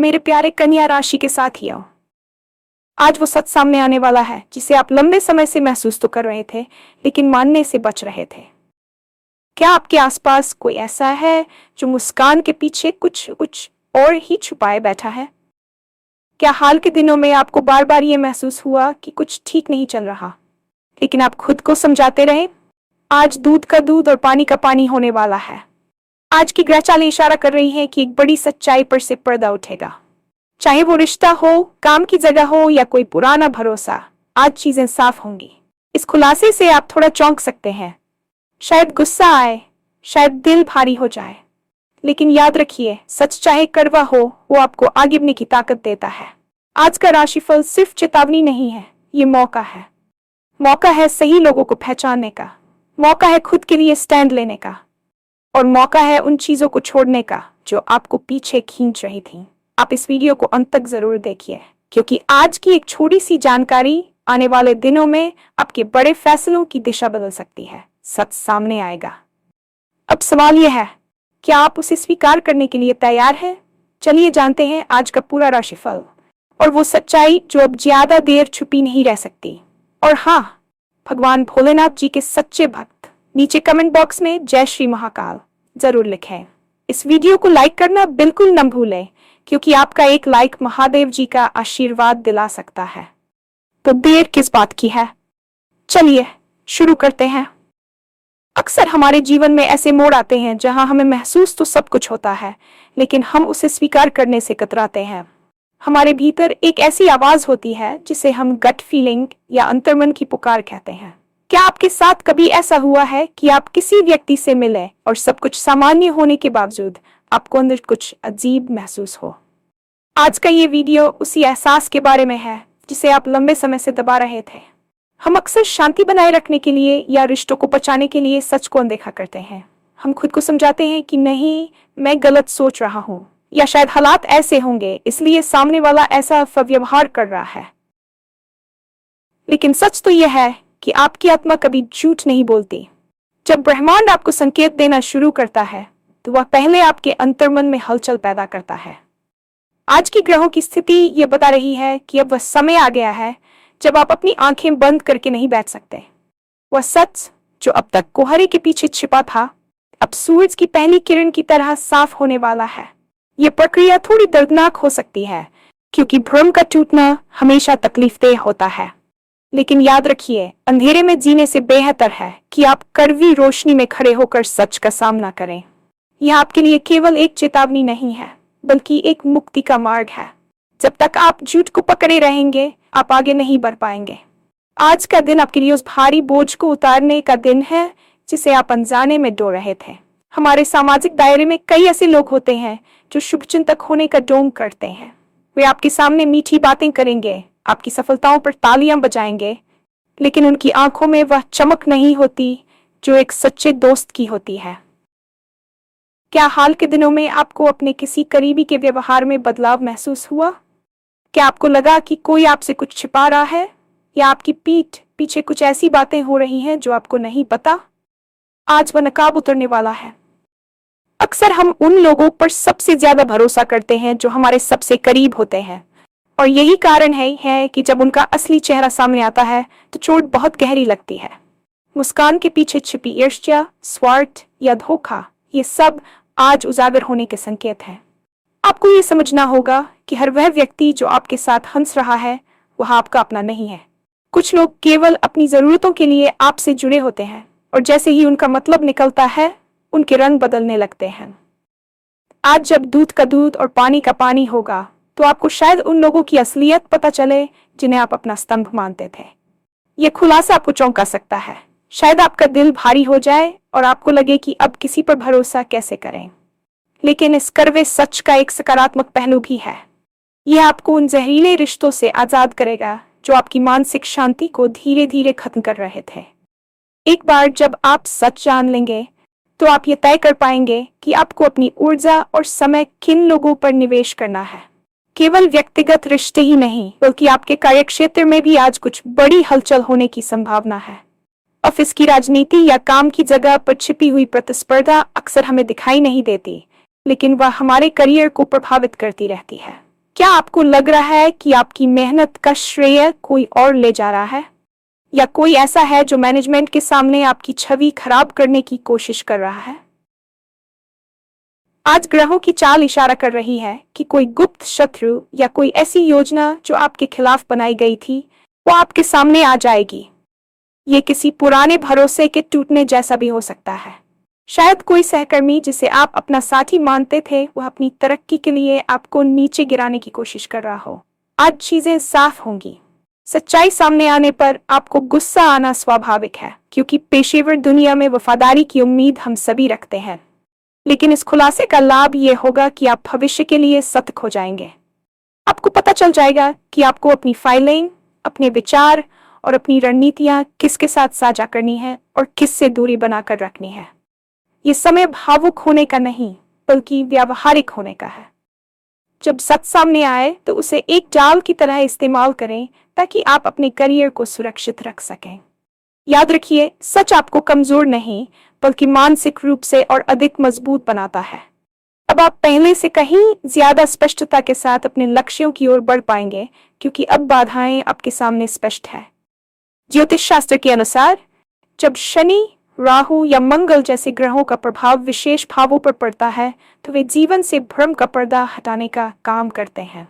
मेरे प्यारे कन्या राशि के साथियों, आज वो सच सामने आने वाला है जिसे आप लंबे समय से महसूस तो कर रहे थे लेकिन मानने से बच रहे थे। क्या आपके आसपास कोई ऐसा है जो मुस्कान के पीछे कुछ कुछ और ही छुपाए बैठा है? क्या हाल के दिनों में आपको बार बार ये महसूस हुआ कि कुछ ठीक नहीं चल रहा, लेकिन आप खुद को समझाते रहे? आज दूध का दूध और पानी का पानी होने वाला है। आज की ग्रह चालें इशारा कर रही हैं कि एक बड़ी सच्चाई पर से पर्दा उठेगा। चाहे वो रिश्ता हो, काम की जगह हो या कोई पुराना भरोसा, आज चीजें साफ होंगी। इस खुलासे से आप थोड़ा चौंक सकते हैं, शायद गुस्सा आए, शायद दिल भारी हो जाए, लेकिन याद रखिए, सच चाहे कड़वा हो, वो आपको आगे बढ़ने की ताकत देता है। आज का राशिफल सिर्फ चेतावनी नहीं है, ये मौका है। मौका है सही लोगों को पहचानने का, मौका है खुद के लिए स्टैंड लेने का, और मौका है उन चीजों को छोड़ने का जो आपको पीछे खींच रही थी। आप इस वीडियो को अंत तक जरूर देखिए, क्योंकि आज की एक छोटी सी जानकारी आने वाले दिनों में आपके बड़े फैसलों की दिशा बदल सकती है। सच सामने आएगा। अब सवाल यह है, क्या आप उसे स्वीकार करने के लिए तैयार हैं? चलिए जानते हैं आज का पूरा राशिफल और वो सच्चाई जो अब ज्यादा देर छुपी नहीं रह सकती। और हाँ, भगवान भोलेनाथ जी के सच्चे भक्त नीचे कमेंट बॉक्स में जय श्री महाकाल जरूर लिखें। इस वीडियो को लाइक करना बिल्कुल न भूलें, क्योंकि आपका एक लाइक महादेव जी का आशीर्वाद दिला सकता है। तो देर किस बात की है, चलिए शुरू करते हैं। अक्सर हमारे जीवन में ऐसे मोड़ आते हैं जहां हमें महसूस तो सब कुछ होता है, लेकिन हम उसे स्वीकार करने से कतराते हैं। हमारे भीतर एक ऐसी आवाज होती है जिसे हम गट फीलिंग या अंतर्मन की पुकार कहते हैं। क्या आपके साथ कभी ऐसा हुआ है कि आप किसी व्यक्ति से मिले और सब कुछ सामान्य होने के बावजूद आपको अंदर कुछ अजीब महसूस हो? आज का ये वीडियो उसी एहसास के बारे में है जिसे आप लंबे समय से दबा रहे थे। हम अक्सर शांति बनाए रखने के लिए या रिश्तों को बचाने के लिए सच को अनदेखा करते हैं। हम खुद को समझाते हैं कि नहीं, मैं गलत सोच रहा हूँ, या शायद हालात ऐसे होंगे इसलिए सामने वाला ऐसा व्यवहार कर रहा है। लेकिन सच तो यह है कि आपकी आत्मा कभी झूठ नहीं बोलती। जब ब्रह्मांड आपको संकेत देना शुरू करता है तो वह पहले आपके अंतर्मन में हलचल पैदा करता है। आज की ग्रहों की स्थिति ये बता रही है कि अब वह समय आ गया है जब आप अपनी आंखें बंद करके नहीं बैठ सकते। वह सच जो अब तक कोहरे के पीछे छिपा था, अब सूरज की पहली किरण की तरह साफ होने वाला है। यह प्रक्रिया थोड़ी दर्दनाक हो सकती है, क्योंकि भ्रम का टूटना हमेशा तकलीफदेह होता है। लेकिन याद रखिए, अंधेरे में जीने से बेहतर है कि आप कड़वी रोशनी में खड़े होकर सच का सामना करें। यह आपके लिए केवल एक चेतावनी नहीं है, बल्कि एक मुक्ति का मार्ग है। जब तक आप झूठ को पकड़े रहेंगे, आप आगे नहीं बढ़ पाएंगे। आज का दिन आपके लिए उस भारी बोझ को उतारने का दिन है जिसे आप अनजाने में डो रहे थे। हमारे सामाजिक दायरे में कई ऐसे लोग होते हैं जो शुभचिंतक होने का ढोंग करते हैं। वे आपके सामने मीठी बातें करेंगे, आपकी सफलताओं पर तालियां बजाएंगे, लेकिन उनकी आंखों में वह चमक नहीं होती जो एक सच्चे दोस्त की होती है। क्या हाल के दिनों में आपको अपने किसी करीबी के व्यवहार में बदलाव महसूस हुआ? क्या आपको लगा कि कोई आपसे कुछ छिपा रहा है, या आपकी पीठ पीछे कुछ ऐसी बातें हो रही हैं जो आपको नहीं पता? आज वह नकाब उतरने वाला है। अक्सर हम उन लोगों पर सबसे ज्यादा भरोसा करते हैं जो हमारे सबसे करीब होते हैं, और यही कारण है कि जब उनका असली चेहरा सामने आता है तो चोट बहुत गहरी लगती है। मुस्कान के पीछे छिपी ईर्ष्या, स्वार्थ या धोखा, ये सब आज उजागर होने के संकेत हैं। आपको ये समझना होगा कि हर वह व्यक्ति जो आपके साथ हंस रहा है वह आपका अपना नहीं है। कुछ लोग केवल अपनी जरूरतों के लिए आपसे जुड़े होते हैं, और जैसे ही उनका मतलब निकलता है उनके रंग बदलने लगते हैं। आज जब दूध का दूध और पानी का पानी होगा तो आपको शायद उन लोगों की असलियत पता चले जिन्हें आप अपना स्तंभ मानते थे। यह खुलासा आपको चौंका सकता है। शायद आपका दिल भारी हो जाए और आपको लगे कि अब किसी पर भरोसा कैसे करें। लेकिन इस कड़वे सच का एक सकारात्मक पहलू भी है। यह आपको उन जहरीले रिश्तों से आजाद करेगा जो आपकी मानसिक शांति को धीरे धीरे खत्म कर रहे थे। एक बार जब आप सच जान लेंगे तो आप ये तय कर पाएंगे कि आपको अपनी ऊर्जा और समय किन लोगों पर निवेश करना है। केवल व्यक्तिगत रिश्ते ही नहीं, बल्कि आपके कार्यक्षेत्र में भी आज कुछ बड़ी हलचल होने की संभावना है। ऑफिस की राजनीति या काम की जगह पर छिपी हुई प्रतिस्पर्धा अक्सर हमें दिखाई नहीं देती, लेकिन वह हमारे करियर को प्रभावित करती रहती है। क्या आपको लग रहा है कि आपकी मेहनत का श्रेय कोई और ले जा रहा है, या कोई ऐसा है जो मैनेजमेंट के सामने आपकी छवि खराब करने की कोशिश कर रहा है? आज ग्रहों की चाल इशारा कर रही है कि कोई गुप्त शत्रु या कोई ऐसी योजना जो आपके खिलाफ बनाई गई थी, वो आपके सामने आ जाएगी। ये किसी पुराने भरोसे के टूटने जैसा भी हो सकता है। शायद कोई सहकर्मी जिसे आप अपना साथी मानते थे, वह अपनी तरक्की के लिए आपको नीचे गिराने की कोशिश कर रहा हो। आज चीजें साफ होंगी। सच्चाई सामने आने पर आपको गुस्सा आना स्वाभाविक है, क्योंकि पेशेवर दुनिया में वफादारी की उम्मीद हम सभी रखते हैं। लेकिन इस खुलासे का लाभ ये होगा कि आप भविष्य के लिए सतर्क हो जाएंगे। आपको पता चल जाएगा कि आपको अपनी फाइलिंग, अपने विचार और अपनी रणनीतियां किसके साथ साझा करनी है और किससे दूरी बनाकर रखनी है। ये समय भावुक होने का नहीं, बल्कि व्यावहारिक होने का है। जब सच सामने आए तो उसे एक जाल की तरह इस्तेमाल करें, ताकि आप अपने करियर को सुरक्षित रख सकें। याद रखिए, सच आपको कमजोर नहीं, बल्कि मानसिक रूप से और अधिक मजबूत बनाता है। अब आप पहले से कहीं ज्यादा स्पष्टता के साथ अपने लक्ष्यों की ओर बढ़ पाएंगे, क्योंकि अब बाधाएं आपके सामने स्पष्ट है। ज्योतिष शास्त्र के अनुसार जब शनि, राहु या मंगल जैसे ग्रहों का प्रभाव विशेष भावों पर पड़ता है, तो वे जीवन से भ्रम का पर्दा हटाने का काम करते हैं।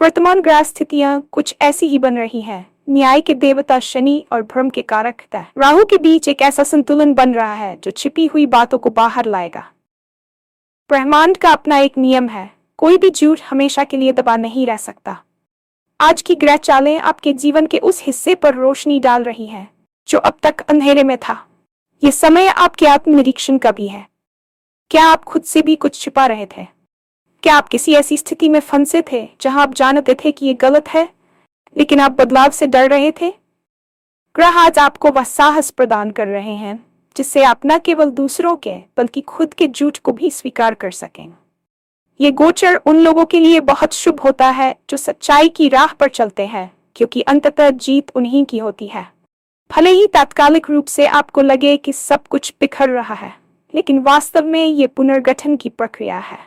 वर्तमान ग्रह स्थितियां कुछ ऐसी ही बन रही हैं। न्याय के देवता शनि और भ्रम के कारक राहु के बीच एक ऐसा संतुलन बन रहा है जो छिपी हुई बातों को बाहर लाएगा। ब्रह्मांड का अपना एक नियम है, कोई भी झूठ हमेशा के लिए दबा नहीं रह सकता। आज की ग्रह चालें आपके जीवन के उस हिस्से पर रोशनी डाल रही हैं जो अब तक अंधेरे में था। ये समय आपके आत्मनिरीक्षण का भी है। क्या आप खुद से भी कुछ छिपा रहे थे? क्या आप किसी ऐसी स्थिति में फंसे थे जहां आप जानते थे कि ये गलत है, लेकिन आप बदलाव से डर रहे थे? ग्रह आज आपको वह साहस प्रदान कर रहे हैं जिससे आप न केवल दूसरों के बल्कि खुद के झूठ को भी स्वीकार कर सकें। ये गोचर उन लोगों के लिए बहुत शुभ होता है जो सच्चाई की राह पर चलते हैं, क्योंकि अंततः जीत उन्हीं की होती है। भले ही तात्कालिक रूप से आपको लगे कि सब कुछ बिखर रहा है, लेकिन वास्तव में ये पुनर्गठन की प्रक्रिया है।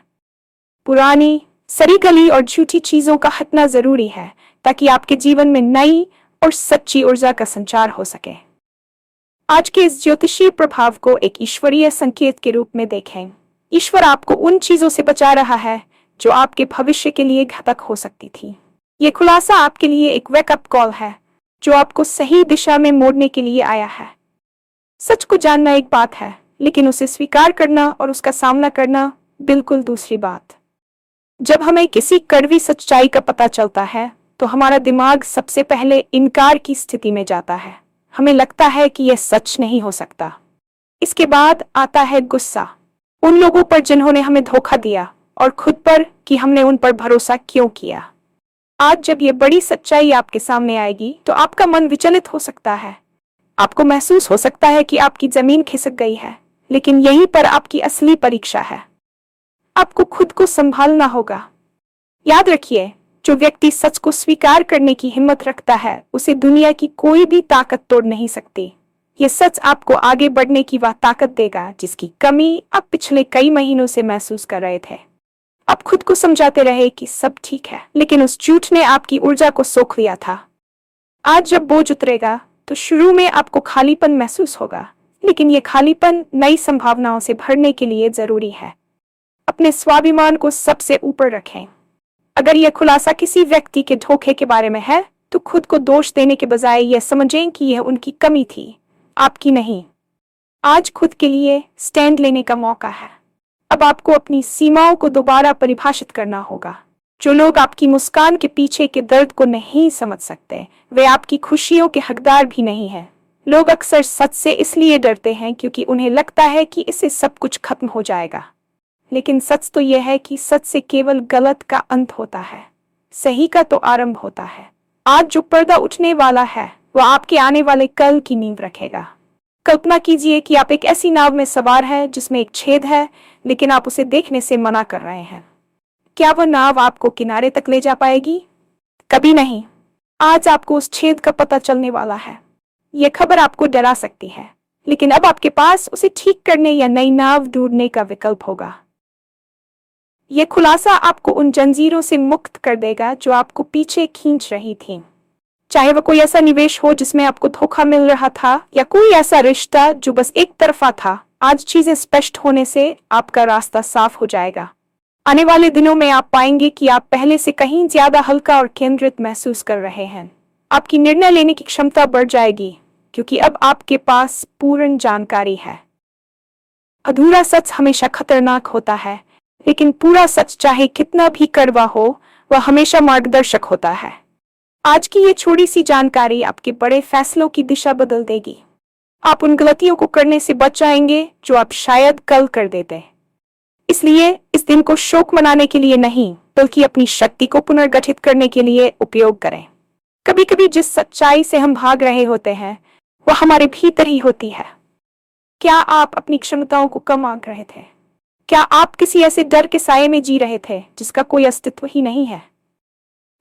पुरानी, सड़ी गली और झूठी चीजों का हटना जरूरी है, ताकि आपके जीवन में नई और सच्ची ऊर्जा का संचार हो सके। आज के इस ज्योतिषीय प्रभाव को एक ईश्वरीय संकेत के रूप में देखें। ईश्वर आपको उन चीजों से बचा रहा है जो आपके भविष्य के लिए घातक हो सकती थी। ये खुलासा आपके लिए एक वेकअप कॉल है जो आपको सही दिशा में मोड़ने के लिए आया है। सच को जानना एक बात है, लेकिन उसे स्वीकार करना और उसका सामना करना बिल्कुल दूसरी बात। जब हमें किसी कड़वी सच्चाई का पता चलता है, तो हमारा दिमाग सबसे पहले इनकार की स्थिति में जाता है। हमें लगता है कि यह सच नहीं हो सकता। इसके बाद आता है गुस्सा, उन लोगों पर जिन्होंने हमें धोखा दिया, और खुद पर कि हमने उन पर भरोसा क्यों किया। आज जब ये बड़ी सच्चाई आपके सामने आएगी, तो आपका मन विचलित हो सकता है। आपको महसूस हो सकता है कि आपकी जमीन खिसक गई है, लेकिन यहीं पर आपकी असली परीक्षा है। आपको खुद को संभालना होगा। याद रखिए, जो व्यक्ति सच को स्वीकार करने की हिम्मत रखता है, उसे दुनिया की कोई भी ताकत तोड़ नहीं सकती। ये सच आपको आगे बढ़ने की वह ताकत देगा जिसकी कमी आप पिछले कई महीनों से महसूस कर रहे थे। आप खुद को समझाते रहे कि सब ठीक है, लेकिन उस झूठ ने आपकी ऊर्जा को सोख लिया था। आज जब बोझ उतरेगा, तो शुरू में आपको खालीपन महसूस होगा, लेकिन ये खालीपन नई संभावनाओं से भरने के लिए जरूरी है। अपने स्वाभिमान को सबसे ऊपर रखें। अगर यह खुलासा किसी व्यक्ति के धोखे के बारे में है, तो खुद को दोष देने के बजाय यह समझें कि यह उनकी कमी थी, आपकी नहीं। आज खुद के लिए स्टैंड लेने का मौका है। अब आपको अपनी सीमाओं को दोबारा परिभाषित करना होगा। जो लोग आपकी मुस्कान के पीछे के दर्द को नहीं समझ सकते, वे आपकी खुशियों के हकदार भी नहीं हैं। लोग अक्सर सच से इसलिए डरते हैं क्योंकि उन्हें लगता है कि इससे सब कुछ खत्म हो जाएगा। लेकिन सच तो यह है कि सच से केवल गलत का अंत होता है, सही का तो आरंभ होता है। आज जो पर्दा उठने वाला है, वह आपके आने वाले कल की नींव रखेगा। कल्पना कीजिए कि आप एक ऐसी नाव में सवार हैं जिसमें एक छेद है, लेकिन आप उसे देखने से मना कर रहे हैं। क्या वह नाव आपको किनारे तक ले जा पाएगी? कभी नहीं। आज आपको उस छेद का पता चलने वाला है। यह खबर आपको डरा सकती है, लेकिन अब आपके पास उसे ठीक करने या नई नाव ढूंढने का विकल्प होगा। ये खुलासा आपको उन जंजीरों से मुक्त कर देगा जो आपको पीछे खींच रही थी। चाहे वह कोई ऐसा निवेश हो जिसमें आपको धोखा मिल रहा था या कोई ऐसा रिश्ता जो बस एक तरफा था, आज चीजें स्पष्ट होने से आपका रास्ता साफ हो जाएगा। आने वाले दिनों में आप पाएंगे कि आप पहले से कहीं ज्यादा हल्का और केंद्रित महसूस कर रहे हैं। आपकी निर्णय लेने की क्षमता बढ़ जाएगी क्योंकि अब आपके पास पूर्ण जानकारी है। अधूरा सच हमेशा खतरनाक होता है, लेकिन पूरा सच चाहे कितना भी कड़वा हो, वह हमेशा मार्गदर्शक होता है। आज की ये छोटी सी जानकारी आपके बड़े फैसलों की दिशा बदल देगी। आप उन गलतियों को करने से बच जाएंगे जो आप शायद कल कर देते। इसलिए इस दिन को शोक मनाने के लिए नहीं, बल्कि अपनी शक्ति को पुनर्गठित करने के लिए उपयोग करें। कभी कभी जिस सच्चाई से हम भाग रहे होते हैं, वह हमारे भीतर ही होती है। क्या आप अपनी क्षमताओं को कम आंक रहे थे? क्या आप किसी ऐसे डर के साये में जी रहे थे जिसका कोई अस्तित्व ही नहीं है?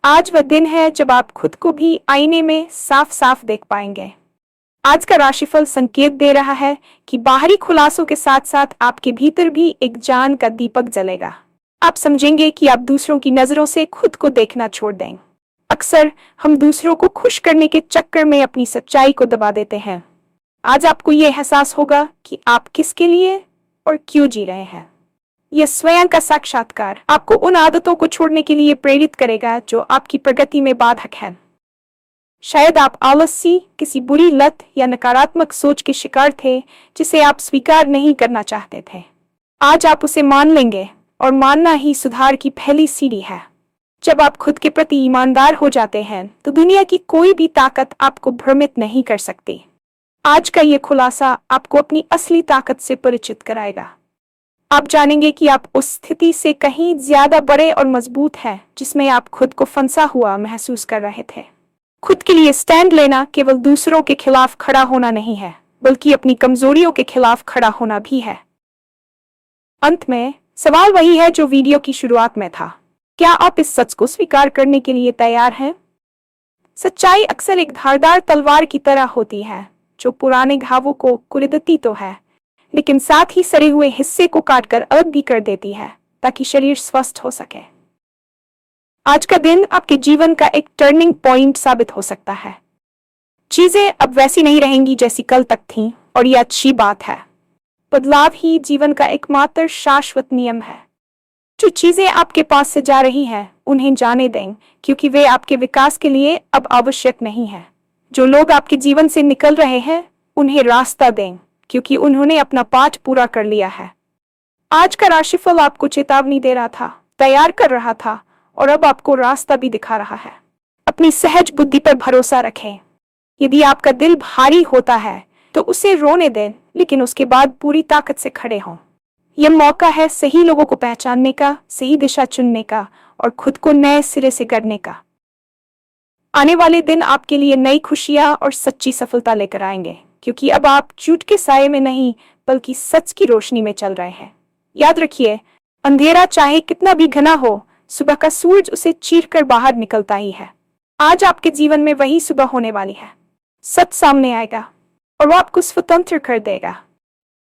आज वह दिन है जब आप खुद को भी आईने में साफ साफ देख पाएंगे। आज का राशिफल संकेत दे रहा है कि बाहरी खुलासों के साथ साथ आपके भीतर भी एक जान का दीपक जलेगा। आप समझेंगे कि आप दूसरों की नजरों से खुद को देखना छोड़ दें। अक्सर हम दूसरों को खुश करने के चक्कर में अपनी सच्चाई को दबा देते हैं। आज आपको यह एहसास होगा कि आप किसके लिए और क्यों जी रहे हैं। यह स्वयं का साक्षात्कार आपको उन आदतों को छोड़ने के लिए प्रेरित करेगा जो आपकी प्रगति में बाधक हैं। शायद आप आलसी, किसी बुरी लत या नकारात्मक सोच के शिकार थे जिसे आप स्वीकार नहीं करना चाहते थे। आज आप उसे मान लेंगे, और मानना ही सुधार की पहली सीढ़ी है। जब आप खुद के प्रति ईमानदार हो जाते हैं तो दुनिया की कोई भी ताकत आपको भ्रमित नहीं कर सकती। आज का ये खुलासा आपको अपनी असली ताकत से परिचित कराएगा। आप जानेंगे कि आप उस स्थिति से कहीं ज्यादा बड़े और मजबूत हैं जिसमें आप खुद को फंसा हुआ महसूस कर रहे थे। खुद के लिए स्टैंड लेना केवल दूसरों के खिलाफ खड़ा होना नहीं है, बल्कि अपनी कमजोरियों के खिलाफ खड़ा होना भी है। अंत में सवाल वही है जो वीडियो की शुरुआत में था। क्या आप इस सच को स्वीकार करने के लिए तैयार हैं? सच्चाई अक्सर एक धारदार तलवार की तरह होती है जो पुराने घावों को कुरेदती तो है, लेकिन साथ ही सड़े हुए हिस्से को काटकर अलग भी कर देती है ताकि शरीर स्वस्थ हो सके। आज का दिन आपके जीवन का एक टर्निंग पॉइंट साबित हो सकता है। चीजें अब वैसी नहीं रहेंगी जैसी कल तक थीं, और यह अच्छी बात है। बदलाव ही जीवन का एकमात्र शाश्वत नियम है। जो चीजें आपके पास से जा रही हैं, उन्हें जाने दें, क्योंकि वे आपके विकास के लिए अब आवश्यक नहीं है। जो लोग आपके जीवन से निकल रहे हैं, उन्हें रास्ता दें, क्योंकि उन्होंने अपना पाठ पूरा कर लिया है। आज का राशिफल आपको चेतावनी दे रहा था, तैयार कर रहा था, और अब आपको रास्ता भी दिखा रहा है। अपनी सहज बुद्धि पर भरोसा रखें। यदि आपका दिल भारी होता है तो उसे रोने दें, लेकिन उसके बाद पूरी ताकत से खड़े हों। यह मौका है सही लोगों को पहचानने का, सही दिशा चुनने का, और खुद को नए सिरे से गढ़ने का। आने वाले दिन आपके लिए नई खुशियां और सच्ची सफलता लेकर आएंगे, क्योंकि अब आप झूठ के साये में नहीं, बल्कि सच की रोशनी में चल रहे हैं। याद रखिए, अंधेरा चाहे कितना भी घना हो, सुबह का सूरज उसे चीरकर बाहर निकलता ही है। आज आपके जीवन में वही सुबह होने वाली है। सच सामने आएगा और वो आपको स्वतंत्र कर देगा।